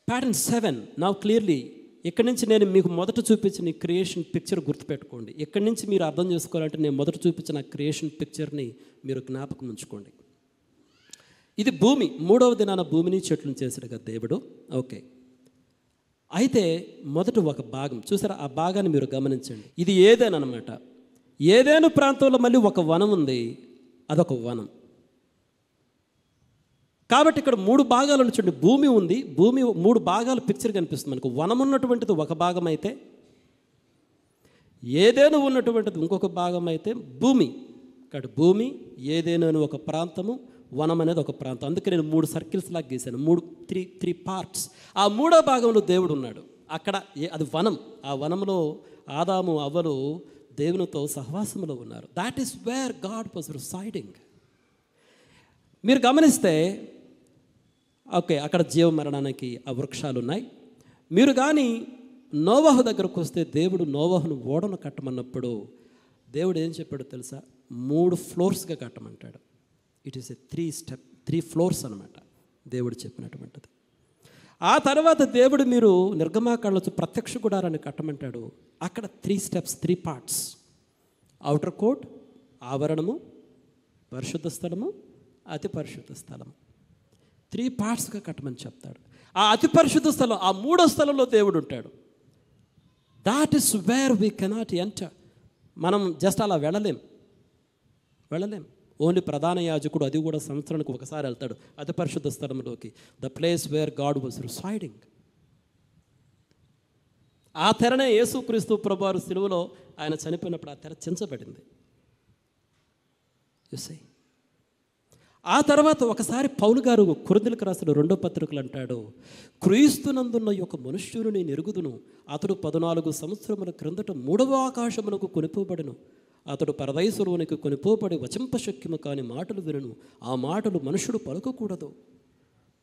Pattern 7 now clearly. ఇక్కడి నుంచి నేను మీకు మొదట చూపించిన క్రియేషన్ పిక్చర్ గుర్తుపెట్టుకోండి. ఇక్కడి నుంచి మీరు అర్థం చేసుకోవాలంటే నేను మొదట చూపించిన క్రియేషన్ పిక్చర్ని మీరు జ్ఞాపకం ఉంచుకోండి. ఇది భూమి. 3వ దినాన భూమిని చెట్లను చేశాడు కదా దేవుడు. ఓకే, అయితే మొదట ఒక భాగం చూసారా, ఆ భాగాన్ని మీరు గమనించండి. ఇది ఏదేను అనమాట. ఏదేను ప్రాంతంలో మళ్ళీ ఒక వనం ఉంది, అదొక వనం. కాబట్టి ఇక్కడ 3 భాగాలు చూడండి. భూమి ఉంది, భూమి 3 భాగాలు పిక్చర్ కనిపిస్తుంది మనకు. వనం ఉన్నటువంటిది ఒక భాగం అయితే, ఏదేను ఉన్నటువంటిది ఇంకొక భాగం అయితే భూమి. కాబట్టి భూమి, ఏదేను అని ఒక ప్రాంతము, వనం అనేది ఒక ప్రాంతం. అందుకే నేను 3 సర్కిల్స్ లాగా గీశాను, 3 పార్ట్స్. ఆ 3వ భాగంలో దేవుడు ఉన్నాడు. అక్కడ అది వనం. ఆ వనంలో ఆదాము అవ్వలు దేవునితో సహవాసంలో ఉన్నారు. That is where God was residing. మీరు గమనిస్తే ఓకే, అక్కడ జీవ మరణానికి ఆ వృక్షాలు ఉన్నాయి. మీరు కానీ నోవహు దగ్గరకు వస్తే దేవుడు నోవహును ఓడను కట్టమన్నప్పుడు దేవుడు ఏం చెప్పాడో తెలుసా? 3 ఫ్లోర్స్గా కట్టమంటాడు. ఇట్ ఈస్ ఎ 3 ఫ్లోర్స్ అనమాట దేవుడు చెప్పినటువంటిది. ఆ తర్వాత దేవుడు మీరు నిర్గమాకాండలో ప్రత్యక్ష గుడారాన్ని కట్టమంటాడు. అక్కడ 3 స్టెప్స్, 3 పార్ట్స్. ఔటర్ కోర్ట్, ఆవరణము, పరిశుద్ధ స్థలము, అతి పరిశుద్ధ స్థలము. 3 పార్ట్స్గా కట్టమని చెప్తాడు. ఆ అతి పరిశుద్ధ స్థలం, ఆ 3వ స్థలంలో దేవుడు ఉంటాడు. That is where we cannot enter. మనం జస్ట్ అలా వెళ్ళలేం. ఓన్లీ ప్రధాన యాజకుడు, అది కూడా సంవత్సరానికి ఒకసారి వెళ్తాడు అతి పరిశుద్ధ స్థలంలోకి. The place where God was residing. ఆ తెరనే యేసుక్రీస్తు ప్రభువారు సిలువలో ఆయన చనిపోయినప్పుడు ఆ తెర చించబడింది. You see. ఆ తర్వాత ఒకసారి పౌలు గారు కొరింథీయులకు రాసిన 2వ పత్రికలు అంటాడు, క్రీస్తునందున్న యొక్క మనుష్యుని నేను ఎరుగుదును, అతడు 14 సంవత్సరముల క్రిందట 3వ ఆకాశమునకు కొనిపోబడెను. అతడు పరదైసులోనికి కొనిపోబడి వచింపశక్యము కాని మాటలు వినును, ఆ మాటలు మనుషుడు పలుకకూడదు.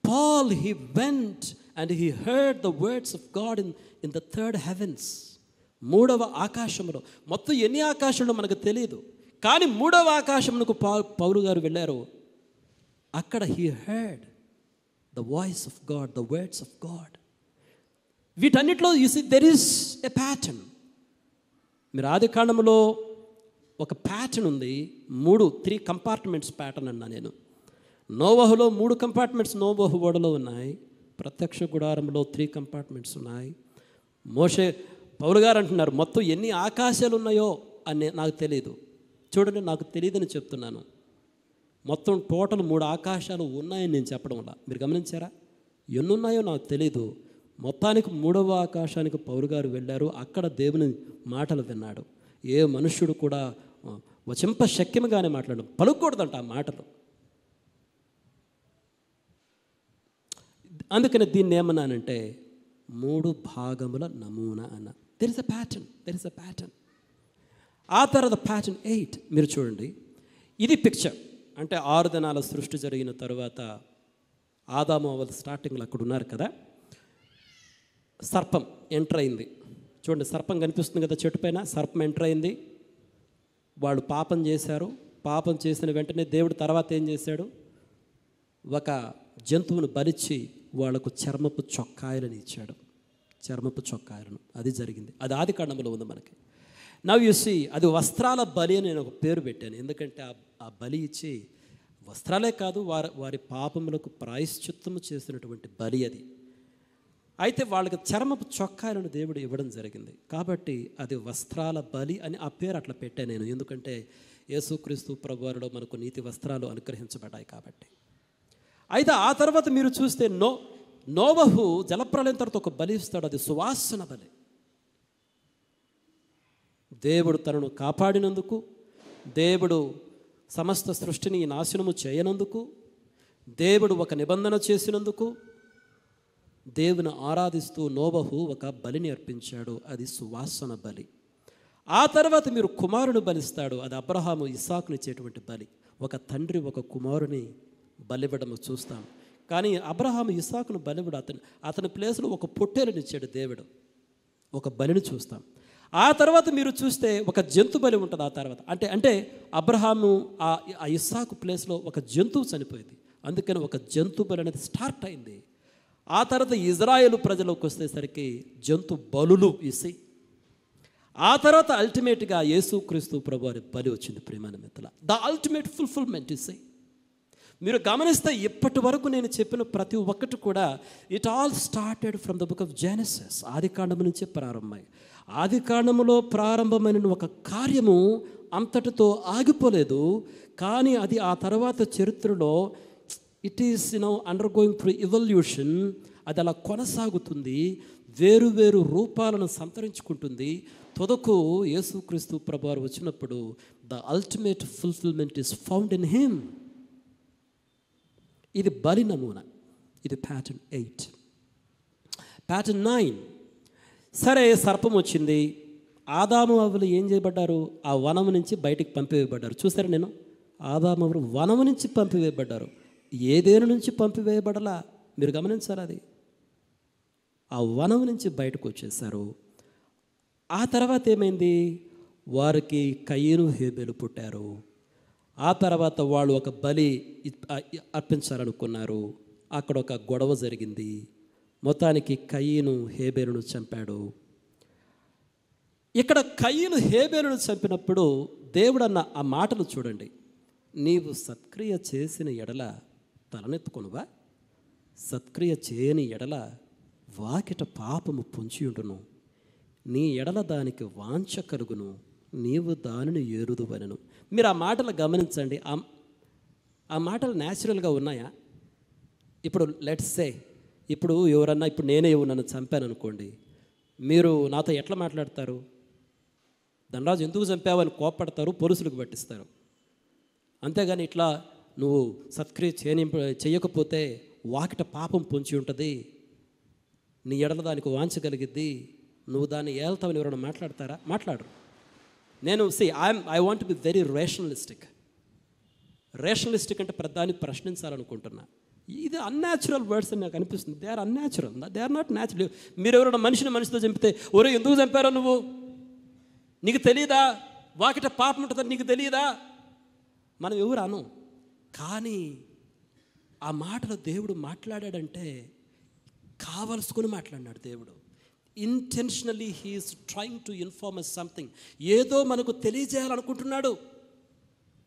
Paul, he went and he heard the words of God in the 3rd heavens. 3వ ఆకాశంలో. మొత్తం ఎన్ని ఆకాశంలో మనకు తెలియదు, కానీ 3వ ఆకాశమునకు పౌలు గారు వెళ్ళారు. అక్కడ he heard the voice of God, the words of God. వీటన్నిటిలో you see there is a pattern. మీరు ఆది కాండములో ఒక ప్యాటర్న్ ఉంది. 3 కంపార్ట్మెంట్స్ ప్యాటర్న్ అన్నా నేను. నోవహులో 3 కంపార్ట్మెంట్స్ నోవహు ఓడలో ఉన్నాయి. ప్రత్యక్ష గుడారంలో 3 కంపార్ట్మెంట్స్ ఉన్నాయి. మోషే పౌలు గారు అంటున్నారు మొత్తం ఎన్ని ఆకాశాలు ఉన్నాయో అని నాకు తెలియదు. చూడండి, నాకు తెలియదని చెప్తున్నాను. మొత్తం టోటల్ 3 ఆకాశాలు ఉన్నాయని నేను చెప్పడం వల్ల మీరు గమనించారా? ఎన్ని ఉన్నాయో నాకు తెలీదు. మొత్తానికి 3వ ఆకాశానికి పౌలు గారు వెళ్ళారు. అక్కడ దేవుని మాటలు విన్నాడు. ఏ మనుష్యుడు కూడా వచింప శక్యముగానే మాట్లాడడం, పలుకూడదంట ఆ మాటలు. అందుకని దీన్ని ఏమన్నానంటే 3 భాగముల నమూనా అన్న. There is a pattern. ఆ తర్వాత ప్యాటర్న్ 8 మీరు చూడండి. ఇది పిక్చర్. అంటే 6 దినాల సృష్టి జరిగిన తర్వాత ఆదాము అవ్వలు స్టార్టింగ్లో అక్కడ ఉన్నారు కదా. సర్పం ఎంటర్ అయింది. చూడండి, సర్పం కనిపిస్తుంది కదా చెట్టు పైన. సర్పం ఎంటర్ అయింది. వాళ్ళు పాపం చేశారు. పాపం చేసిన వెంటనే దేవుడు తర్వాత ఏం చేశాడు? ఒక జంతువును బలిచ్చి వాళ్లకు చర్మపు చొక్కాయలను ఇచ్చాడు. చర్మపు చొక్కాయలను. అది జరిగింది. అది ఆది కాండంలో ఉంది మనకి. నవ్ యు సీ, అది వస్త్రాల బలి అని నేను ఒక పేరు పెట్టాను. ఎందుకంటే ఆ బలి ఇచ్చి వస్త్రాలే కాదు, వారి పాపములకు ప్రాయశ్చిత్తము చేసినటువంటి బలి అది. అయితే వాళ్ళకి చర్మపు చొక్కాయలను దేవుడు ఇవ్వడం జరిగింది. కాబట్టి అది వస్త్రాల బలి అని ఆ పేరు అట్లా పెట్టాను నేను. ఎందుకంటే యేసుక్రీస్తు ప్రభువారిలో మనకు నీతి వస్త్రాలు అనుగ్రహించబడ్డాయి కాబట్టి. అయితే ఆ తర్వాత మీరు చూస్తే నోవహు జలప్రలయం తర్వాత ఒక బలి ఇస్తాడు. అది సువాసన బలి. దేవుడు తనను కాపాడినందుకు, దేవుడు సమస్త సృష్టిని నాశనము చేయనందుకు, దేవుడు ఒక నిబంధన చేసినందుకు దేవుని ఆరాధిస్తూ నోవహు ఒక బలిని అర్పించాడు. అది సువాసన బలి. ఆ తర్వాత మీరు కుమారుని బలిస్తాడు. అది అబ్రహాము ఇస్సాకుని ఇచ్చేటువంటి బలి. ఒక తండ్రి ఒక కుమారుని బలివ్వడము చూస్తాం. కానీ అబ్రహాము ఇస్సాకును బలివ్వడు. అతని ప్లేస్లో ఒక పొట్టేలుని ఇచ్చాడు దేవుడు. ఒక బలిని చూస్తాం. ఆ తర్వాత మీరు చూస్తే ఒక జంతు బలి ఉంటుంది. ఆ తర్వాత అంటే అబ్రహాము ఆ ఇస్సాకు ప్లేస్లో ఒక జంతువు చనిపోయింది. అందుకని ఒక జంతు బలి అనేది స్టార్ట్ అయింది. ఆ తర్వాత ఇజ్రాయేలు ప్రజలకు వస్తేసరికి జంతు బలులు ఇసి, ఆ తర్వాత అల్టిమేట్గా యేసుక్రీస్తు ప్రభువారి బలి వచ్చింది. ప్రియమైన మిత్రుల, ద అల్టిమేట్ ఫుల్ఫిల్మెంట్ ఇసి. మీరు గమనిస్తే ఇప్పటి వరకు నేను చెప్పిన ప్రతి ఒక్కటి కూడా it all started from the book of Genesis. ఆది కాండము నుంచే ప్రారంభమై, ఆది కాండములో ప్రారంభమైన ఒక కార్యము అంతటితో ఆగిపోలేదు. కానీ అది ఆ తర్వాత చరిత్రలో it is under going through evolution. అది అలా కొనసాగుతుంది, వేరు వేరు రూపాలను సంతరించుకుంటుంది. తుదకు యేసుక్రీస్తు ప్రభువారు వచ్చినప్పుడు the ultimate fulfilment is found in him. ఇది బలి నమూనా. ఇది ప్యాటర్న్ 8. ప్యాటర్న్ 9, సరే సర్పం వచ్చింది. ఆదాము అవ్వలు ఏం చేయబడ్డారు? ఆ వనము నుంచి బయటికి పంపివేయబడ్డారు. చూసారా, నేను ఆదాము అవ్వలు వనము నుంచి పంపివేయబడ్డారు, ఏదేను నుంచి పంపివేయబడలా. మీరు గమనించాలి, అది ఆ వనం నుంచి బయటకు వచ్చేసారు. ఆ తర్వాత ఏమైంది? వారికి కయీను హేబెలు పుట్టారు. ఆ తర్వాత వాళ్ళు ఒక బలి అర్పించాలనుకున్నారు. అక్కడ ఒక గొడవ జరిగింది. మొత్తానికి కయీను హేబెలును చంపాడు. ఇక్కడ కయీను హేబెలును చంపినప్పుడు దేవుడు అన్న ఆ మాటలు చూడండి. నీవు సత్క్రియ చేసిన ఎడల తలనెత్తుకొనువా, సత్క్రియ చేయని ఎడల వాకిట పాపము పొంచియుండును, నీ ఎడల దానికి వాంఛ కలుగును, నీవు దానిని ఏరుదువనెను. మీరు ఆ మాటలు గమనించండి. ఆ మాటలు న్యాచురల్గా ఉన్నాయా? ఇప్పుడు లెట్స్ సే, ఇప్పుడు ఎవరన్నా, ఇప్పుడు నేనే నన్ను చంపాను అనుకోండి, మీరు నాతో ఎట్లా మాట్లాడతారు? ధనరాజు ఎందుకు చంపావని కోప్పడతారు, పోలీసులకు పట్టిస్తారు. అంతేగాని ఇట్లా నువ్వు సత్క్రియ చేయకపోతే వాకిట పాపం పొంచి ఉంటుంది, నీ ఎడల దానికి వాంఛ కలిగిద్ది, నువ్వు దాన్ని ఏళ్తావని ఎవరైనా మాట్లాడతారా? మాట్లాడరు. నేను I want to be very rationalistic. Rationalistic అంటే ప్రధాన్ని ప్రశ్నించాలనుకుంటున్నా. ఇది అన్యాచురల్ వర్డ్స్ అని నాకు అనిపిస్తుంది. They are unnatural, they are not natural. మీరు ఎవరైనా మనిషితో చంపితే, ఒరే ఎందుకు చంపారో నువ్వు, నీకు తెలియదా? వాకిట పాపం ఉంటుందని నీకు తెలియదా? మనం ఎవరు అను. కానీ ఆ మాటలో దేవుడు మాట్లాడాడంటే కావలసుకొని మాట్లాడినాడు దేవుడు. Intentionally he's trying to inform us something. ఏదో మనకు తెలియజేయాలనుకుంటున్నాడు,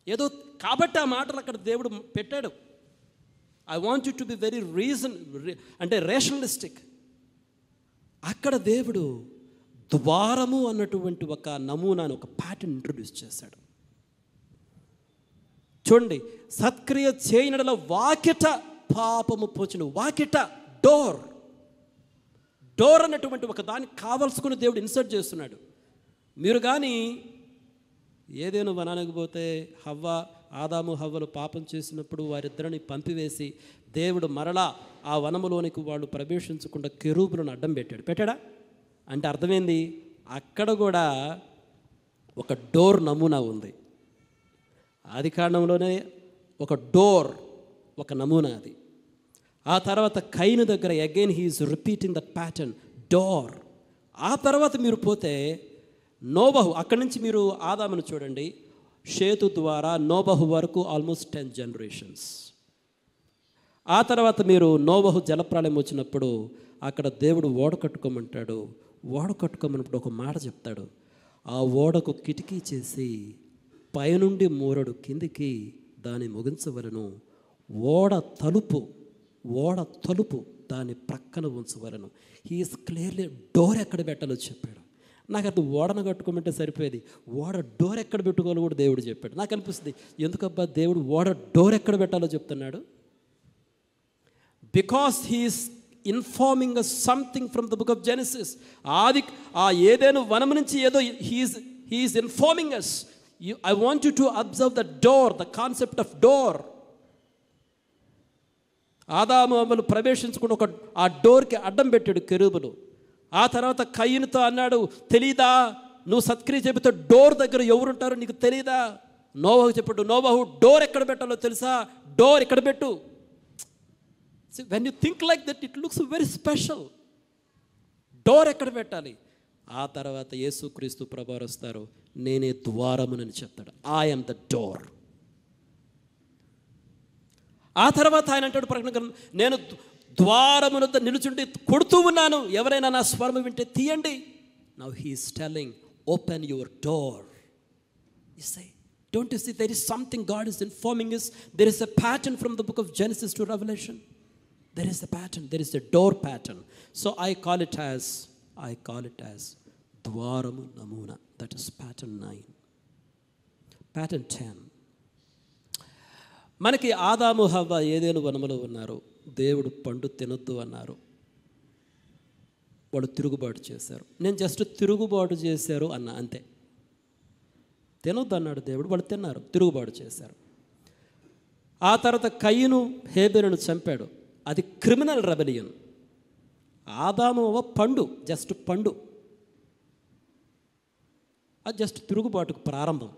ఏదో. కాబట్టి ఆ మాటలు అక్కడ దేవుడు పెట్టాడు. I want you to be very అంటే రేషనలిస్టిక్. అక్కడ దేవుడు ద్వారము అన్నటువంటి ఒక నమూనాను, ఒక ప్యాటర్న్ ఇంట్రొడ్యూస్ చేశాడు. చూడండి, సత్క్రియ చేయనడల వాకిట పాపము పోచును. వాకిట, డోర్ అన్నటువంటి ఒక దానికి కావలసుకుని దేవుడు ఇన్సర్ట్ చేస్తున్నాడు. మీరు కానీ ఏదేను వనానికి పోతే ఆదాము హవ్వలు పాపం చేసినప్పుడు వారిద్దరిని పంపివేసి దేవుడు మరలా ఆ వనములోనికి వాళ్ళు ప్రవేశించకుండా కెరూబులను అడ్డం పెట్టాడా? అంటే అర్థమైంది, అక్కడ కూడా ఒక డోర్ నమూనా ఉంది. ఆది కాండంలోనే ఒక డోర్, ఒక నమూనా అది. ఆ తర్వాత కయీను దగ్గర again he's repeating that pattern, door. ఆ తర్వాత మీరు పోతే నోబహు, అక్కడి నుంచి మీరు ఆదామును చూడండి, షేతు ద్వారా నోబహు వరకు ఆల్మోస్ట్ 10 generations. ఆ తర్వాత మీరు నోబహు జలప్రళయం వచ్చినప్పుడు అక్కడ దేవుడు ఓడ కట్టుకోమంటాడు. ఓడ కట్టుకోమన్నప్పుడు ఒక మాట చెప్తాడు, ఆ ఓడకు కిటికీ చేసి పైనుండి మూరడు కిందికి దాన్ని ముగించవలను, ఓడ తలుపు దాని ప్రక్కన ఉంచవలను. హీఈస్ క్లియర్లీ డోర్ ఎక్కడ పెట్టాలో చెప్పాడు. నాకు అది ఓడను కట్టుకోమంటే సరిపోయేది, ఓడ డోర్ ఎక్కడ పెట్టుకోవాలో కూడా దేవుడు చెప్పాడు. నాకు అనిపిస్తుంది, ఎందుకబ్బా దేవుడు ఓడ డోర్ ఎక్కడ పెట్టాలో చెప్తున్నాడు? Because he's informing us something from the book of Genesis. ఏదేను వనం నుంచి ఏదో he's informing us. I want you to observe the door, the concept of door. ఆదాము అవ్వలు ప్రవేశించుకుని ఆ డోర్కి అడ్డం పెట్టాడు కెరూబులు. ఆ తర్వాత కయీనుతో అన్నాడు, తెలీదా నువ్వు సత్క్రియ చెబితే డోర్ దగ్గర ఎవరుంటారో నీకు తెలీదా? నోబహు చెప్పాడు, నోబహు డోర్ ఎక్కడ పెట్టాలో తెలుసా? డోర్ ఎక్కడ పెట్టు. When you think like that it looks very special. Door ఎక్కడ పెట్టాలి? ఆ తర్వాత యేసుక్రీస్తు ప్రభువారు వస్తారు, నేనే ద్వారమునని చెప్తాడు. I am the door. ఆ తర్వాత ఆయన అంటాడు ప్రకటన గ్రంథం, నేను ద్వారమునొద్ద నిలుచుండి కొడుతూ ఉన్నాను, ఎవరైనా నా స్వరము వింటే తీయండి. Now he is telling, open your door. You say, don't you see there is something God is informing us? There is a pattern from the book of Genesis to Revelation. There is a pattern, there is a door pattern. So I call it as ద్వారము నమూనా. That is pattern 9. Pattern 10. మనకి ఆదాము హవ్వ ఏదైనా వనములో ఉన్నారు, దేవుడు పండు తినొద్దు అన్నారు, వాళ్ళు తిరుగుబాటు చేశారు. నేను జస్ట్ తిరుగుబాటు చేశారు అన్న అంతే. తినొద్దు అన్నాడు దేవుడు, వాళ్ళు తిన్నారు, తిరుగుబాటు చేశారు. ఆ తర్వాత కయ్యను హేబెలును చంపాడు, అది క్రిమినల్ రెబెలియన్. ఆదాము పండు, జస్ట్ పండు, అది జస్ట్ తిరుగుబాటుకు ప్రారంభం.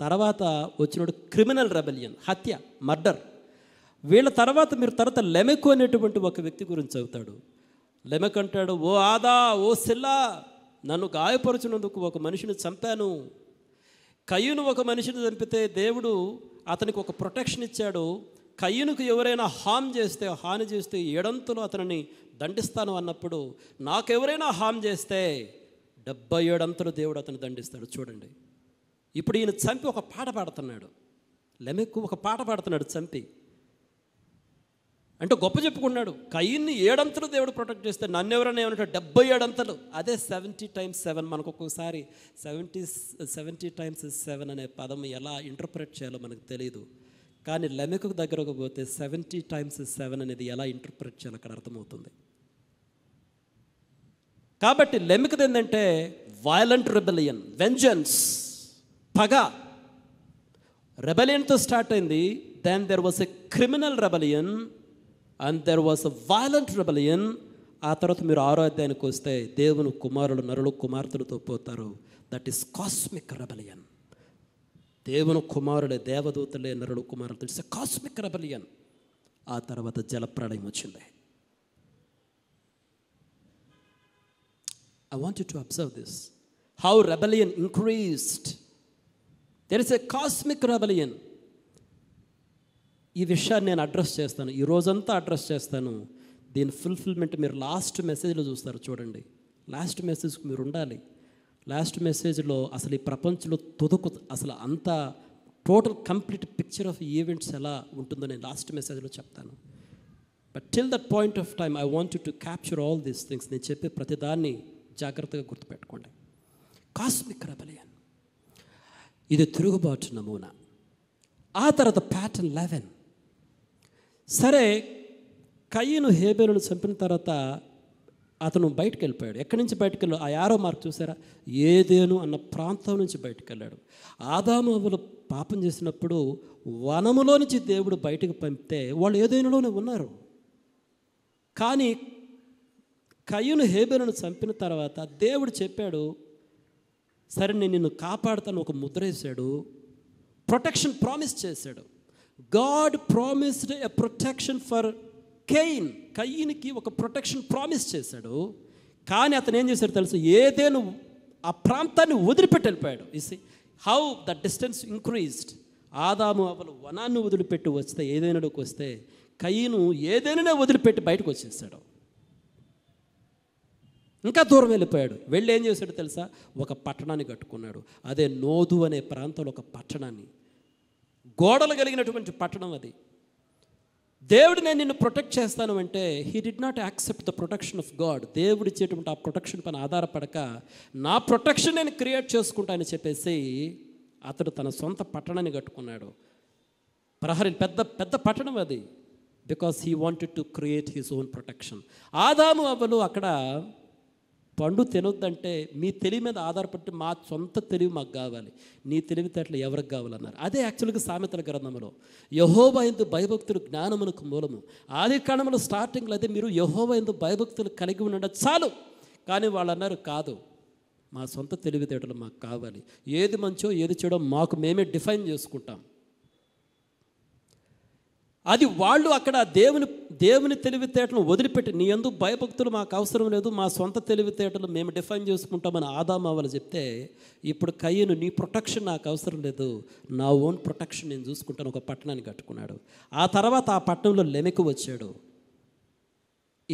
తర్వాత వచ్చినప్పుడు క్రిమినల్ రెబెలియన్, హత్య, మర్డర్. వీళ్ళ తర్వాత మీరు తర్వాత లెమెకు అనేటువంటి ఒక వ్యక్తి గురించి చదువుతాడు. లెమెక్ అంటాడు, ఓ ఆదా, ఓ సిల్లా, నన్ను గాయపరుచినందుకు ఒక మనిషిని చంపాను. కయ్యూను ఒక మనిషిని చంపితే దేవుడు అతనికి ఒక ప్రొటెక్షన్ ఇచ్చాడు. కయ్యూనుకు ఎవరైనా హాని చేస్తే 7 అతనిని దండిస్తాను అన్నప్పుడు, నాకెవరైనా హామ్ చేస్తే 77 దేవుడు అతను దండిస్తాడు. చూడండి, ఇప్పుడు ఈయన చంపి ఒక పాట పాడుతున్నాడు. లెమెక్కు ఒక పాట పాడుతున్నాడు చంపి, అంటే గొప్ప చెప్పుకున్నాడు. కయ్యూన్ని 7 దేవుడు ప్రొటెక్ట్ చేస్తే నన్ను ఎవరైనా ఏమంటే 77. అదే 70 times 7. మనకు ఒక్కొక్కసారి 70 times 7 అనే పదం ఎలా ఇంటర్ప్రెట్ చేయాలో మనకు తెలియదు. కానీ లెమెకు దగ్గరకు పోతే 70 times 7 అనేది ఎలా ఇంటర్ప్రెట్ చేయాలో అక్కడ అర్థమవుతుంది. కాబట్టి లెమెకుది ఏంటంటే వయలెంట్ రెబెలియన్, వెంజన్స్, పగ. రెబెలియన్తో స్టార్ట్ అయింది. Then there was a criminal rebellion and there was a violent rebellion. ఆ తర్వాత మీరు 6వ అధ్యాయానికి వస్తే దేవుని కుమారులు నరులు కుమార్తెలతో పోతారు. That is cosmic rebellion. దేవుని కుమారులే, దేవదూతలే నరులు కుమారులతో. It's a cosmic rebellion. ఆ తర్వాత జలప్రళయం వచ్చింది. I want you to observe this. How rebellion increased. There is a cosmic rebellion. ఈ విషయాన్ని నేను అడ్రస్ చేస్తాను, ఈ రోజంతా అడ్రస్ చేస్తాను. దీని ఫుల్ఫిల్మెంట్ మీరు లాస్ట్ మెసేజ్లో చూస్తారు. చూడండి, లాస్ట్ మెసేజ్కి మీరు ఉండాలి. లాస్ట్ మెసేజ్లో అసలు ఈ ప్రపంచంలో అసలు అంత total complete picture of events ఎలా ఉంటుందో నేను లాస్ట్ మెసేజ్లో చెప్తాను. But till that point of time I want to capture all these things. నేను చెప్పే ప్రతిదాన్ని జాగ్రత్తగా గుర్తుపెట్టుకోండి. కాస్మిక్ రెబెలియన్, ఇది తిరుగుబాటు నమూనా. ఆ తర్వాత ప్యాటర్న్ 11. సరే, కయ్యను హేబెలును చంపిన తర్వాత అతను బయటకు వెళ్ళిపోయాడు. ఎక్కడి నుంచి బయటకు వెళ్ళాడు? ఆ యారో మార్క్ చూసారా? ఏదేను అన్న ప్రాంతం నుంచి బయటకు వెళ్ళాడు. ఆదాము హవ్వలు పాపం చేసినప్పుడు వనములో నుంచి దేవుడు బయటకు పంపితే వాళ్ళు ఏదేనులోనే ఉన్నారు. కానీ కయ్యూను హేబెలును చంపిన తర్వాత దేవుడు చెప్పాడు, సరే నేను నిన్ను కాపాడుతాను, ఒక ముద్ర వేశాడు, ప్రొటెక్షన్ ప్రామిస్ చేశాడు. God promised a protection for Cain. కయ్యూనికి ఒక ప్రొటెక్షన్ ప్రామిస్ చేశాడు. కానీ అతను ఏం చేశాడు తెలుసు? ఏదేను ఆ ప్రాంతాన్ని వదిలిపెట్టి వెళ్ళిపోయాడు. You see how the distance increased. ఆదాము హవ్వలు వనాన్ని వదిలిపెట్టి వస్తే, ఏదైనాలోకి వస్తే, కయ్యూను ఏదైనా వదిలిపెట్టి బయటకు వచ్చేసాడు. ఇంకా దూరం వెళ్ళిపోయాడు. వెళ్ళి ఏం చేశాడు తెలుసా? ఒక పట్టణాన్ని కట్టుకున్నాడు. అదే నోదు అనే ప్రాంతంలో ఒక పట్టణాన్ని, గోడలు కలిగినటువంటి పట్టణం అది. దేవుడు నేను నిన్ను ప్రొటెక్ట్ చేస్తాను అంటే he did not accept the protection of God. దేవుడు ఇచ్చేటువంటి ఆ ప్రొటెక్షన్ పైన ఆధారపడక నా ప్రొటెక్షన్ నేను క్రియేట్ చేసుకుంటానని చెప్పేసి అతడు తన సొంత పట్టణాన్ని కట్టుకున్నాడు. ప్రహరీ పెద్ద పెద్ద పట్టణం అది. Because he wanted to create his own protection. ఆదాము హవ్వలు అక్కడ పండు తినొద్దంటే మీ తెలివి మీద ఆధారపడి మా సొంత తెలివి మాకు కావాలి, నీ తెలివితేటలు ఎవరికి కావాలన్నారు. అదే యాక్చువల్గా సామెతల గ్రంథంలో యెహోవా యందు భయభక్తులు జ్ఞానమునకు మూలము. ఆది కాండములో స్టార్టింగ్లో అదే మీరు యెహోవా యందు భయభక్తులు కలిగి ఉండడం చాలు. కానీ వాళ్ళు అన్నారు, కాదు, మా సొంత తెలివితేటలు మాకు కావాలి, ఏది మంచో ఏది చెడో మాకు మేమే డిఫైన్ చేసుకుంటాం. అది వాళ్ళు అక్కడ దేవుని తెలివితేటలను వదిలిపెట్టి, నీ యందు భయభక్తులు మాకు అవసరం లేదు, మా సొంత తెలివితేటలు మేము డిఫైన్ చేసుకుంటామని ఆదాము హవ్వలు చెప్తే, ఇప్పుడు కయ్యూను నీ ప్రొటెక్షన్ నాకు అవసరం లేదు, నా ఓన్ ప్రొటెక్షన్ నేను చూసుకుంటాను, ఒక పట్టణాన్ని కట్టుకున్నాడు. ఆ తర్వాత ఆ పట్టణంలో లెమెకు వచ్చాడు.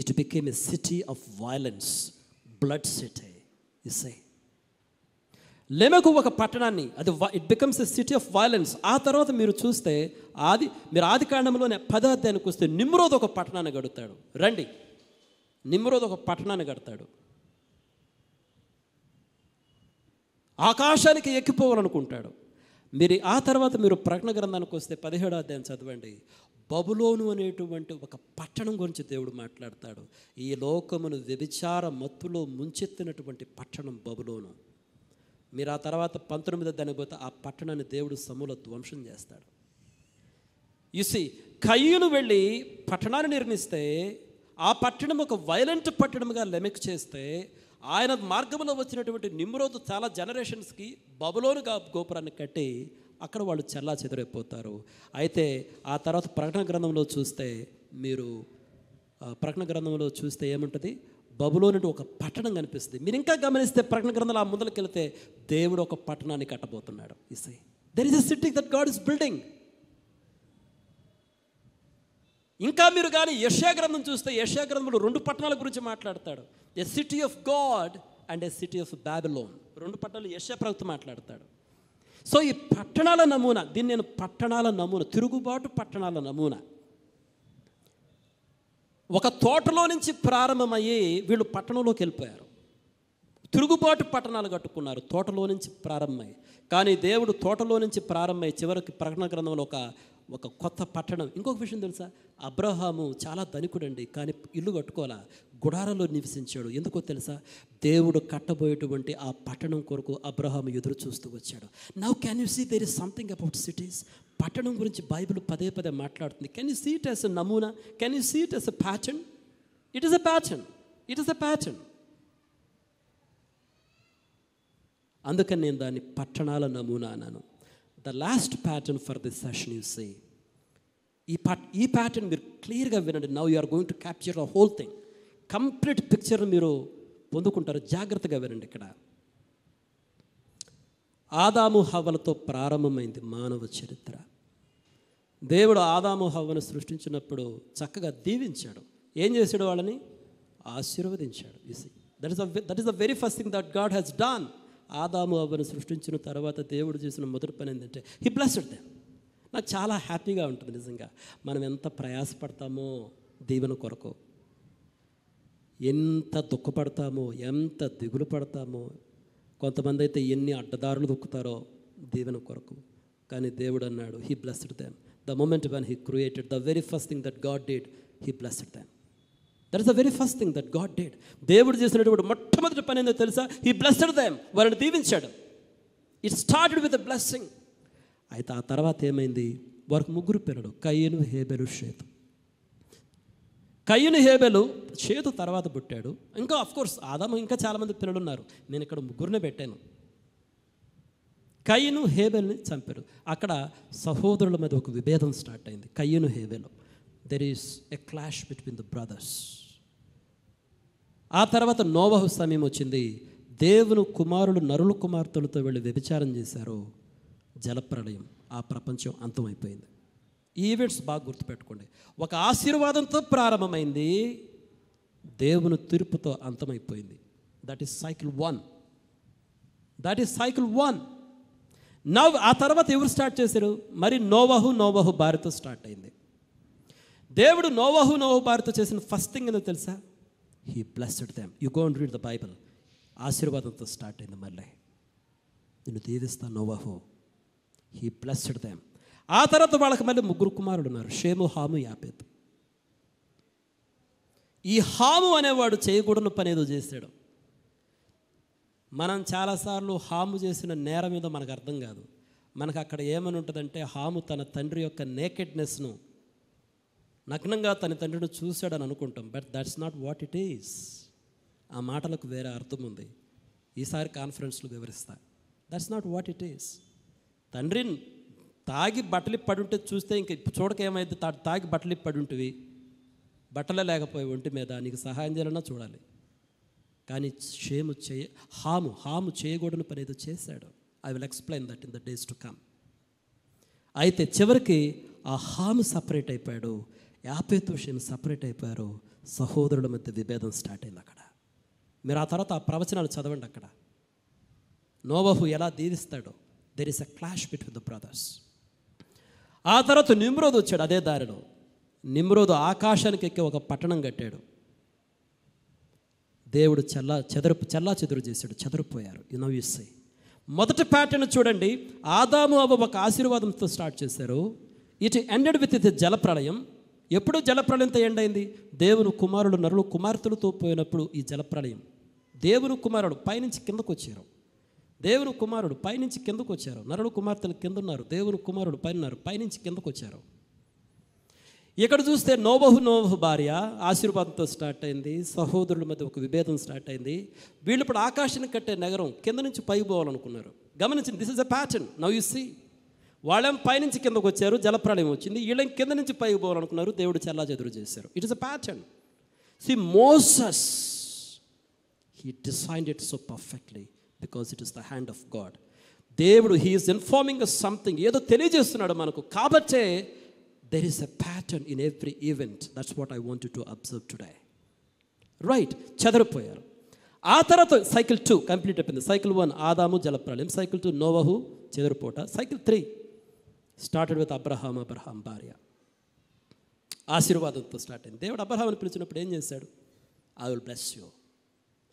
It became a city of violence, blood city. You say లెమెకు ఒక పట్టణాన్ని, అది it becomes a city of violence. ఆ తర్వాత మీరు చూస్తే మీరు ఆది కాండంలోనే 10వ అధ్యాయానికి వస్తే నిమ్రోద్ ఒక పట్టణాన్ని కడతాడు. రండి, నిమ్రోద్ ఒక పట్టణాన్ని కడతాడు. ఆకాశానికి ఎక్కిపోవాలనుకుంటాడు. ఆ తర్వాత మీరు ప్రకటన గ్రంథానికి వస్తే 17వ అధ్యాయం చదవండి. బబులోను అనేటువంటి ఒక పట్టణం గురించి దేవుడు మాట్లాడతాడు. ఈ లోకమును వ్యభిచార మత్తులో ముంచెత్తినటువంటి పట్టణం బబులోను. మీరు ఆ తర్వాత 19వ అధ్యాయానికి పోతే ఆ పట్టణాన్ని దేవుడు సమూల ధ్వంసం చేస్తాడు. యూసి కయ్యూను వెళ్ళి పట్టణాన్ని నిర్మిస్తే ఆ పట్టణం ఒక వైలెంట్ పట్టణంగా లెమెక్ చేస్తే, ఆయన మార్గంలో వచ్చినటువంటి నిమ్రోదు చాలా జనరేషన్స్కి బబులోను గోపురాన్ని కట్టి అక్కడ వాళ్ళు చెల్లా చెదరైపోతారు. అయితే ఆ తర్వాత ప్రకటన గ్రంథంలో చూస్తే, మీరు ప్రకటన గ్రంథంలో చూస్తే ఏముంటుంది, బబులోను ఒక పట్టణం కనిపిస్తుంది. మీరు ఇంకా గమనిస్తే ప్రకటన గ్రంథంలో ఆ ముందరికి వెళితే దేవుడు ఒక పట్టణాన్ని కట్టబోతున్నాడు. You see there is a city that God is building. ఇంకా మీరు కానీ యెషయా గ్రంథం చూస్తే, యెషయా గ్రంథంలో 2 పట్టణాల గురించి మాట్లాడతాడు. ఎ city of God and a city of Babylon. 2 పట్టణాలు యెషయా ప్రవక్త మాట్లాడతాడు. సో ఈ పట్టణాల నమూనా, దీన్ని నేను పట్టణాల నమూనా, తిరుగుబాటు పట్టణాల నమూనా. ఒక తోటలో నుంచి ప్రారంభమయ్యి వీళ్ళు పట్టణంలోకి వెళ్ళిపోయారు. తిరుగుబాటు పట్టణాలు కట్టుకున్నారు తోటలో నుంచి ప్రారంభమై. కానీ దేవుడు తోటలో నుంచి ప్రారంభమై చివరికి ప్రకటన గ్రంథంలో ఒక కొత్త పట్టణం. ఇంకొక విషయం తెలుసా, అబ్రహాము చాలా ధనికుడండి, కానీ ఇల్లు కట్టుకోవాలా, గుడారంలో నివసించాడు. ఎందుకో తెలుసా, దేవుడు కట్టబోయేటువంటి ఆ పట్టణం కొరకు అబ్రహాము ఎదురు చూస్తూ వచ్చాడు. Now can you see there is something about cities. పట్టణం గురించి బైబిల్ పదే పదే మాట్లాడుతుంది. Can you see it as a నమూనా, can you see it as a pattern? It is a pattern, it is a pattern. అందుకని నేను దాన్ని పట్టణాల నమూనా అన్నాను. The last pattern for this session you see, ఈ ప్యాటర్న్ మీరు క్లియర్గా వినండి. Now you are going to capture the whole thing. Complete picture మీరు పొందుకుంటారు. జాగ్రత్తగా వినండి. ఇక్కడ ఆదాము హవ్వలతో ప్రారంభమైంది మానవ చరిత్ర. దేవుడు ఆదాము హవ్వను సృష్టించినప్పుడు చక్కగా దీవించాడు. ఏం చేశాడు? వాళ్ళని ఆశీర్వదించాడు. That is the very first thing that God has done. ఆదాము హవ్వను సృష్టించిన తర్వాత దేవుడు చేసిన మొదటి పని ఏంటంటే హీ బ్లెస్డ్ దెమ్. నాకు చాలా హ్యాపీగా ఉంటుంది నిజంగా. మనం ఎంత ప్రయాసపడతామో దీవెన కొరకు, ఎంత దుఃఖపడతామో, ఎంత దిగులు పడతామో. కొంతమంది అయితే ఎన్ని అడ్డదారులు దొక్కుతారో దీవెన కొరకు. కానీ దేవుడు అన్నాడు, he blessed them. The moment when he created, the very first thing that God did, he blessed them. That is the very first thing that God did. దేవుడు చేసినటువంటి మొట్టమొదటి పని ఏందో తెలుసా? He blessed them. వారిని దీవించాడు. It started with a blessing. అయితే ఆ తర్వాత ఏమైంది? వారికి 3 పిల్లలు, కయీను, హేబెలు, షేతు. కయీను, హేబెలు, షేతు తర్వాత పుట్టాడు. ఇంకా అఫ్కోర్స్ ఆదాము ఇంకా చాలామంది పిల్లలు ఉన్నారు. నేను ఇక్కడ 3 పెట్టాను. కయీను, హేబెల్ని చంపారు. అక్కడ సహోదరుల మీద ఒక విభేదం స్టార్ట్ అయింది. కయీను, హేబెలు, there is a clash between the brothers. ఆ తర్వాత నోవహు సమయం వచ్చింది. దేవుని కుమారులు నరుల కుమార్తెలతో వెళ్ళి వ్యభిచారం చేశారు. జలప్రళయం, ఆ ప్రపంచం అంతమైపోయింది. ఈ ఈవెంట్స్ బాగా గుర్తుపెట్టుకోండి. ఒక ఆశీర్వాదంతో ప్రారంభమైంది, దేవుని తీర్పుతో అంతమైపోయింది. That is cycle 1. That is cycle 1. ఆ తర్వాత ఎవరు స్టార్ట్ చేశారు? మరి నోవహు భార్యతో స్టార్ట్ అయింది. దేవుడు నోవహు భార్యతో చేసిన ఫస్ట్ థింగ్ ఏంటో తెలుసా? He blessed them. You go and read the Bible. ఆశీర్వాదంతో స్టార్ట్ అయింది. మళ్ళీ నిన్ను దీవిస్తా నోవహు. He blessed them. ఆ తర్వాత వాళ్ళకి మళ్ళీ 3 కుమారులు ఉన్నారు, షేము, హాము, యాపెతు. ఈ హాము అనేవాడు చేయకూడని పని ఏదో చేశాడు. మనం చాలాసార్లు హాము చేసిన నేరం ఏదో మనకు అర్థం కాదు. మనకు అక్కడ ఏమని ఉంటుందంటే, హాము తన తండ్రి యొక్క నేకెడ్నెస్ను, నగ్నంగా తన తండ్రిని చూశాడని అనుకుంటాం. But that's not what it is. ఆ మాటలకు వేరే అర్థం ఉంది. ఈసారి కాన్ఫరెన్స్లో వివరిస్తా. That's not what it is. తండ్రిని తాగి బట్టలు పడుంటే చూస్తే ఇంక చూడక ఏమైంది? తాగి బట్టలు పడుంటివి, బట్టలే లేకపోయి ఒంటి మీద, నీకు సహాయం చేయాలన్నా చూడాలి. కానీ హాము చేయకూడని పని ఏదో చేశాడు. I will explain that in the days to come. అయితే చివరికి ఆ హాము సపరేట్ అయిపోయాడు. యాపేతు షేము సపరేట్ అయిపోయారు. సహోదరుల మధ్య విభేదం స్టార్ట్ అయింది అక్కడ. మీరు ఆ తర్వాత ఆ ప్రవచనాలు చదవండి. అక్కడ నోవహు ఎలా దీవిస్తాడో, there is a clash between the brothers. ఆ తర్వాత నిమ్రోదు వచ్చాడు అదే దారిలో. నిమ్రోదు ఆకాశానికి ఎక్కి ఒక పట్టణం కట్టాడు. దేవుడు చెల్లా చెదురు చేశాడు, చెదరిపోయారు. యు సే మొదటి ప్యాటర్న్ చూడండి. ఆదాము అవ్వ ఒక ఆశీర్వాదంతో స్టార్ట్ చేశారు. ఇట్ ఎండెడ్ విత్ ఇది జలప్రళయం. ఎప్పుడు జలప్రళయంతో ఎండ్ అయింది? దేవుని కుమారుడు నరులు కుమార్తెలతో పోయినప్పుడు ఈ జలప్రళయం. దేవుని కుమారుడు పైనుంచి కిందకు వచ్చారు. దేవుని కుమారుడు పైనుంచి కిందకు వచ్చారు. నరుడు కుమార్తెలు కింద ఉన్నారు, దేవుని కుమారుడు పైన ఉన్నారు, పైనుంచి కిందకు వచ్చారు. ఇక్కడ చూస్తే నోవహు భార్య ఆశీర్వాదంతో స్టార్ట్ అయింది. సహోదరుల మధ్య ఒక విభేదం స్టార్ట్ అయింది. వీళ్ళు ఇప్పుడు ఆకాశాన్ని కట్టే నగరం కింద నుంచి పైకి పోవాలనుకున్నారు. గమనించండి, this is a pattern. Now you see, వాళ్ళేం పైనుంచి కిందకు వచ్చారు, జలప్రళయం వచ్చింది. వీళ్ళేం కింద నుంచి పైకి పోవాలనుకున్నారు, దేవుడు చెల్లాచెదురు చేశారు. It is a pattern. See Moses, he designed it so perfectly because it is the hand of God. దేవుడు he is informing us something, ఏదో తెలియజేస్తున్నాడు మనకు. కాబట్టే there is a pattern in every event. That's what I want you to observe today. Right, చెదరిపోయారు. ఆ తర్వాత cycle 2 complete అయిపోయింది. Cycle 1 ఆదాము జలప్రళయం, సైకిల్ 2 నోవహు చెదరిపోట, సైకిల్ 3 స్టార్టెడ్ విత్ అబ్రహాం భార్య ఆశీర్వాదంతో స్టార్ట్ అయింది. దేవుడు అబ్రహాంని పిలిచినప్పుడు ఏం చేశాడు? I will bless you,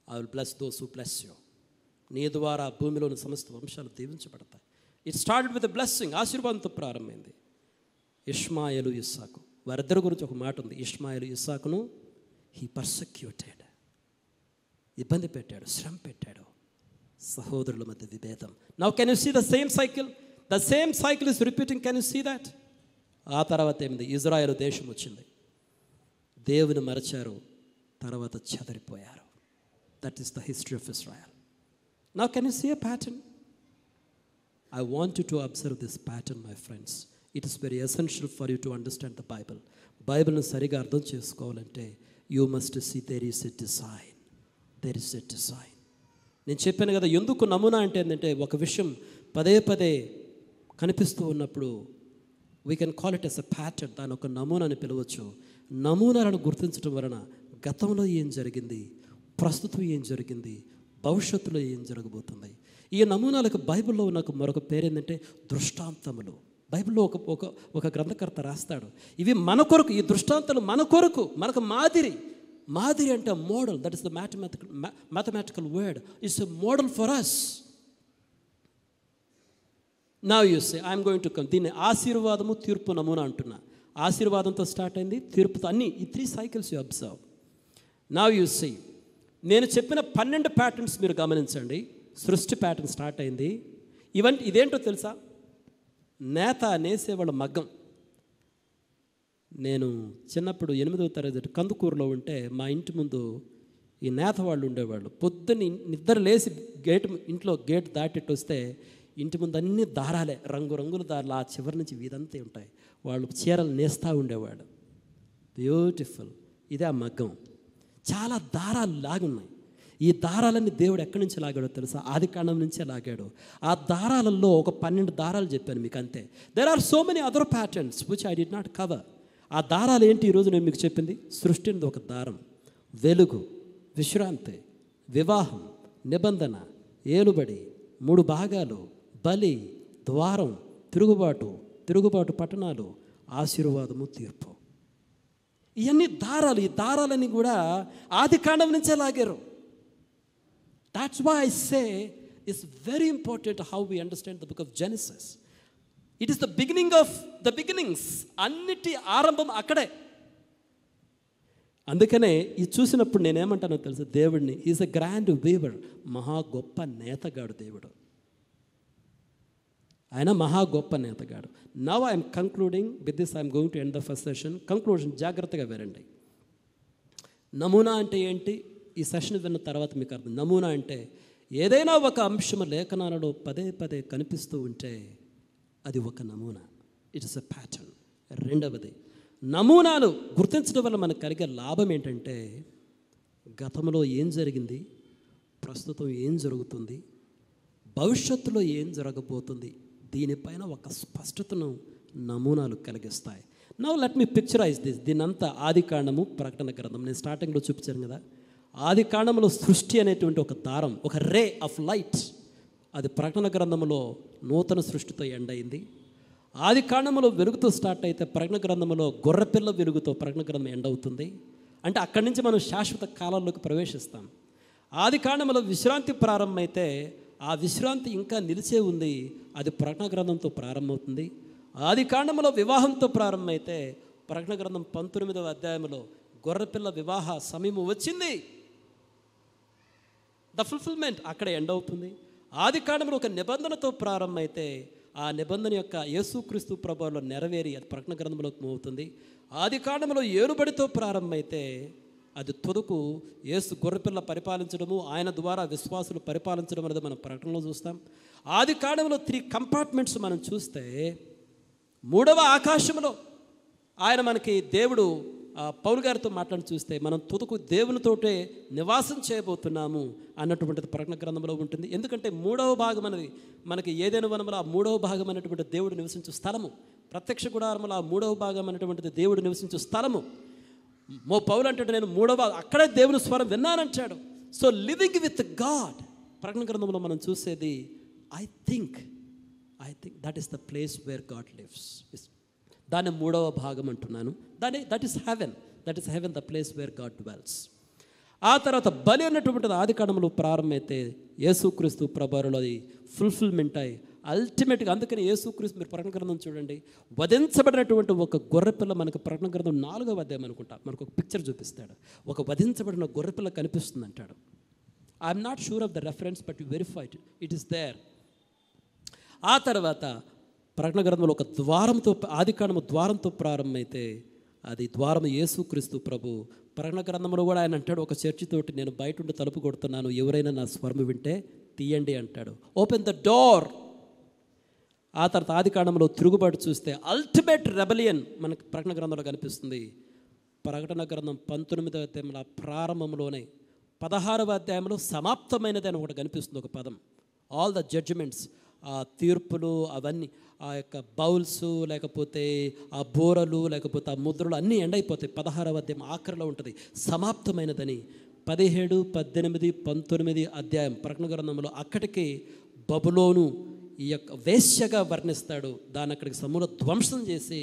I will bless those who bless you. నీ ద్వారా భూమిలోని సమస్త వంశాలు దీవించబడతాయి. ఇట్ స్టార్టెడ్ విత్ బ్లెస్సింగ్, ఆశీర్వాదంతో ప్రారంభమైంది. ఇష్మాయేలు ఇస్సాకు, వారిద్దరి గురించి ఒక మాట ఉంది. ఇష్మాయేలు ఇస్సాకును హీ పర్సెక్యూటెడ్, ఇబ్బంది పెట్టాడు, శ్రమ పెట్టాడు. సహోదరుల మధ్య విభేదం. Now can you see the same cycle? The same cycle is repeating. Can you see that? ఆ తర్వాత ఏమింది? ఇజ్రాయేలు దేశం వచ్చింది. దేవుని మరచారు, తర్వాత చెదరిపోయారు. That is the history of Israel. Now can you see a pattern? I want you to observe this pattern my friends. It is very essential for you to understand the Bible. బైబిల్ను సరిగా అర్థం చేసుకోవాలంటే you must see there is a design. There is a design. నేను చెప్పాను కదా, ఎందుకు నమూనా అంటే ఏంటంటే, ఒక విషయం పదే పదే కనిపిస్తూ ఉన్నప్పుడు we can call it as a pattern. దాని ఒక నమూనా అని పిలవచ్చు. నమూనాలను గుర్తించడం వలన గతంలో ఏం జరిగింది, ప్రస్తుతం ఏం జరిగింది, భవిష్యత్తులో ఏం జరగబోతుంది. ఈ నమూనాలకు బైబిల్లో నాకు మరొక పేరు ఏంటంటే దృష్టాంతములు. బైబిల్లో ఒక గ్రంథకర్త రాస్తాడు, ఇవి మన కొరకు, ఈ దృష్టాంతాలు మన కొరకు, మనకు మాదిరి. మాదిరి అంటే model. That is the mathematical word. It's a model for us. Now you say I'm going to come. దీన్ని ఆశీర్వాదము తీర్పు నమూనా అంటున్నా. ఆశీర్వాదంతో స్టార్ట్ అయింది, తీర్పుతో, అన్ని ఈ 3 cycles you observe. Now you సే, నేను చెప్పిన 12 ప్యాటర్న్స్ మీరు గమనించండి. సృష్టి ప్యాటర్న్ స్టార్ట్ అయింది. ఇదేంటో తెలుసా? నేసేవాళ్ళ మగ్గం. నేను చిన్నప్పుడు 8వ తరగతి కందుకూరులో ఉంటే మా ఇంటి ముందు ఈ నేత వాళ్ళు ఉండేవాళ్ళు. పొద్దున్న నిద్ర లేచి ఇంట్లో గేట్ దాటిట్టు వస్తే ఇంటి ముందు అన్ని దారాలే, రంగురంగుల దారాలు. ఆ చివరి నుంచి వీధంతా ఉంటాయి. వాళ్ళు చీరలు నేస్తూ ఉండేవాడు. బ్యూటిఫుల్. ఇదే ఆ మగ్గం. చాలా దారాలు లాగున్నాయి. ఈ దారాలన్నీ దేవుడు ఎక్కడి నుంచి లాగాడో తెలుసా? ఆది కాండం నుంచే లాగాడు. ఆ దారాలలో ఒక 12 దారాలు చెప్పాను మీకు, అంతే. There are so many other patterns which I did not cover. ఆ దారాలు ఏంటి ఈరోజు నేను మీకు చెప్పింది? సృష్టి అనేది ఒక దారం, వెలుగు, విశ్రాంతి, వివాహం, నిబంధన, ఏలుబడి, 3 భాగాలు, బలి, ద్వారం, తిరుగుబాటు పట్టణాలు, ఆశీర్వాదము, తీర్పు. ఇవన్నీ దారాలు. ఈ దారాలని కూడా ఆది కాండం నుంచే లాగారు. That's why I say it's very important how we understand the book of Genesis. It is the beginning of the beginnings. అన్నిటి ఆరంభం అక్కడే. అందుకనే ఇది చూసినప్పుడు నేనేమంటానో తెలుసు, దేవుడిని ఈజ్ ఎ గ్రాండ్ వీవర్. మహా గొప్ప నేతగాడు దేవుడు. ఆయన మహా గొప్ప నేతగాడు. Now I'm concluding with this. I'm going to end the first session. Conclusion జాగ్రత్తగా వినండి. నమూనా అంటే ఏంటి? ఈ సెషన్ విన్న తర్వాత మీకు అర్థం. నమూనా అంటే ఏదైనా ఒక అంశము లేఖనాలలో పదే పదే కనిపిస్తూ ఉంటే అది ఒక నమూనా. It is a pattern. రెండవది, నమూనాలు గుర్తించడం వల్ల మనకు కలిగే లాభం ఏంటంటే, గతంలో ఏం జరిగింది, ప్రస్తుతం ఏం జరుగుతుంది, భవిష్యత్తులో ఏం జరగబోతుంది, దీనిపైన ఒక స్పష్టతను నమూనాలు కలిగిస్తాయి. Now let me picturize this. దీనంతా ఆది కాండము, ప్రకటన గ్రంథం. నేను స్టార్టింగ్లో చూపించాను కదా, ఆది కాండంలో సృష్టి అనేటువంటి ఒక దారం, ఒక రే ఆఫ్ లైట్, అది ప్రకటన గ్రంథంలో నూతన సృష్టితో ఎండ్ అయింది. ఆది కాండములో వెలుగుతో స్టార్ట్ అయితే ప్రకటన గ్రంథంలో గొర్రెపిల్ల వెలుగుతో ప్రకటన గ్రంథం ఎండ్ అవుతుంది. అంటే అక్కడి నుంచి మనం శాశ్వత కాలంలోకి ప్రవేశిస్తాం. ఆది కాండములో విశ్రాంతి ప్రారంభమైతే ఆ విశ్రాంతి ఇంకా నిలిచే ఉంది, అది ప్రకటన గ్రంథంతో ప్రారంభమవుతుంది. ఆది కాండములో వివాహంతో ప్రారంభమైతే ప్రకటన గ్రంథం 19వ అధ్యాయంలో గొర్రెపిల్ల వివాహ సమయం వచ్చింది, ద ఫుల్ఫిల్మెంట్ అక్కడ ఎండ్ అవుతుంది. ఆది కాండంలో ఒక నిబంధనతో ప్రారంభమైతే ఆ నిబంధన యొక్క యేసుక్రీస్తు ప్రభువులో నెరవేరి అది ప్రకటన గ్రంథంలోకి మూవ్ అవుతుంది. ఆది కాండంలో ఏలుబడితో ప్రారంభమైతే అది తుదకు యేసు గొర్రెపిల్ల పరిపాలించడము, ఆయన ద్వారా విశ్వాసులు పరిపాలించడం అనేది మనం ప్రకటనలో చూస్తాం. ఆది కాండంలో 3 కంపార్ట్మెంట్స్ మనం చూస్తే 3వ ఆకాశంలో ఆయన మనకి దేవుడు పౌలు గారితో మాట్లాడి చూస్తే మనం తుదకు దేవునితోటే నివాసం చేయబోతున్నాము అన్నటువంటిది ప్రకటన గ్రంథంలో ఉంటుంది. ఎందుకంటే 3వ భాగం అనేది మనకి ఏదైనా వనంలో ఆ 3వ భాగం అనేటువంటి దేవుడు నివసించు స్థలము, ప్రత్యక్ష గుడారంలో ఆ 3వ భాగం అనేటువంటిది దేవుడు నివసించు స్థలము. పౌలు అంటే నేను 3వ అక్కడే దేవుని స్వరం విన్నానంటాడు. సో లివింగ్ విత్ గాడ్ ప్రకటన గ్రంథంలో మనం చూసేది I think that is the place where God lives. దాన్ని 3వ భాగం అంటున్నాను. That is heaven, the place where God dwells. ఆ తర్వాత బలి అన్నటువంటిది ఆది కాండంలో ప్రారంభమైతే యేసుక్రీస్తు ప్రభువులో అది ఫుల్ఫిల్మెంట్ అయ్యి అల్టిమేట్గా, అందుకని యేసుక్రీస్తు మీరు ప్రకటన గ్రంథం చూడండి, వధించబడినటువంటి ఒక గొర్రెపిల్ల మనకు ప్రకటన గ్రంథం 4వ అధ్యాయం అనుకుంటా మనకు ఒక పిక్చర్ చూపిస్తాడు. ఒక వధించబడిన గొర్రెపిల్ల కనిపిస్తుంది అంటాడు. I'm not sure of the reference, but you verify it is there. ఆ తర్వాత ప్రకటన గ్రంథంలో ఒక ద్వారంతో, ఆది కాండము ద్వారంతో ప్రారంభమైతే అది ద్వారం యేసుక్రీస్తు ప్రభు. ప్రకటన గ్రంథంలో కూడా ఆయన అంటాడు ఒక చర్చితోటి, నేను బయట ఉండి తలుపు కొడుతున్నాను, ఎవరైనా నా స్వరం వింటే తీయండి అంటాడు. Open the door. ఆ తర్వాత ఆది కాండంలో తిరుగుబాటు చూస్తే అల్టిమేట్ రెబలియన్ మనకు ప్రకటన గ్రంథంలో కనిపిస్తుంది. ప్రకటన గ్రంథం 19వ అధ్యాయంలో ప్రారంభంలోనే 16వ అధ్యాయంలో సమాప్తమైనది అని ఒకటి కనిపిస్తుంది, ఒక పదం. ఆల్ ద జడ్జిమెంట్స్, ఆ తీర్పులు అవన్నీ, ఆ యొక్క బౌల్స్ లేకపోతే ఆ బోరలు లేకపోతే ఆ ముద్రలు అన్నీ ఎండ్ అయిపోతాయి. 16వ అధ్యాయం ఆఖరిలో ఉంటుంది సమాప్తమైనదని. 17, 18, 19 అధ్యాయం ప్రకటన గ్రంథంలో అక్కడికి బబులోను ఈ యొక్క వేశ్యగా వర్ణిస్తాడు. దాన్ని అక్కడికి సమూల ధ్వంసం చేసి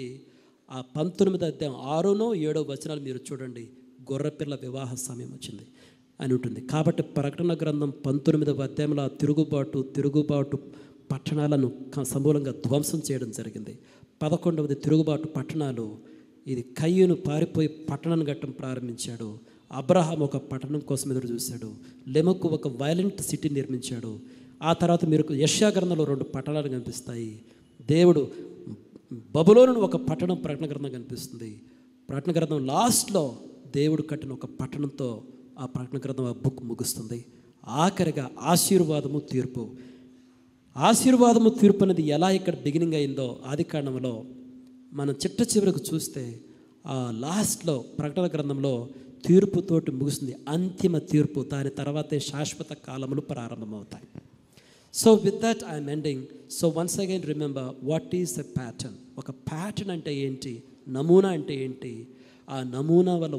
ఆ 19వ అధ్యాయం 6, 7 వచనాలు మీరు చూడండి, గొర్రెపిల్ల వివాహ సమయం వచ్చింది అని ఉంటుంది. కాబట్టి ప్రకటన గ్రంథం 19వ అధ్యాయంలో ఆ తిరుగుబాటు పట్టణాలను సమూలంగా ధ్వంసం చేయడం జరిగింది. 11వది తిరుగుబాటు పట్టణాలు. ఇది కయ్యూను పారిపోయి పట్టణాన్ని కట్టడం ప్రారంభించాడు. అబ్రహాం ఒక పట్టణం కోసం ఎదురు చూశాడు. లెమెకు ఒక వైలెంట్ సిటీ నిర్మించాడు. ఆ తర్వాత మీరు యెషయా గ్రంథంలో 2 పట్టణాలు కనిపిస్తాయి. దేవుడు బబులోను ఒక పట్టణం ప్రకటన గ్రంథం కనిపిస్తుంది. ప్రకటన గ్రంథం లాస్ట్లో దేవుడు కట్టిన ఒక పట్టణంతో ఆ ప్రకటన గ్రంథం ఆ బుక్ ముగుస్తుంది. ఆఖరిగా ఆశీర్వాదము తీర్పు. ఆశీర్వాదము తీర్పు అనేది ఎలా ఇక్కడ బిగినింగ్ అయిందో ఆది కాండంలో మనం చివరకు చూస్తే ఆ లాస్ట్లో ప్రకటన గ్రంథంలో తీర్పుతోటి ముగుస్తుంది. అంతిమ తీర్పు, దాని తర్వాతే శాశ్వత కాలములు ప్రారంభమవుతాయి. So with that I'm ending. So once again remember what is a pattern. ఒక ప్యాటర్న్ అంటే ఏంటి, నమూనా అంటే ఏంటి, ఆ నమూనా వల్ల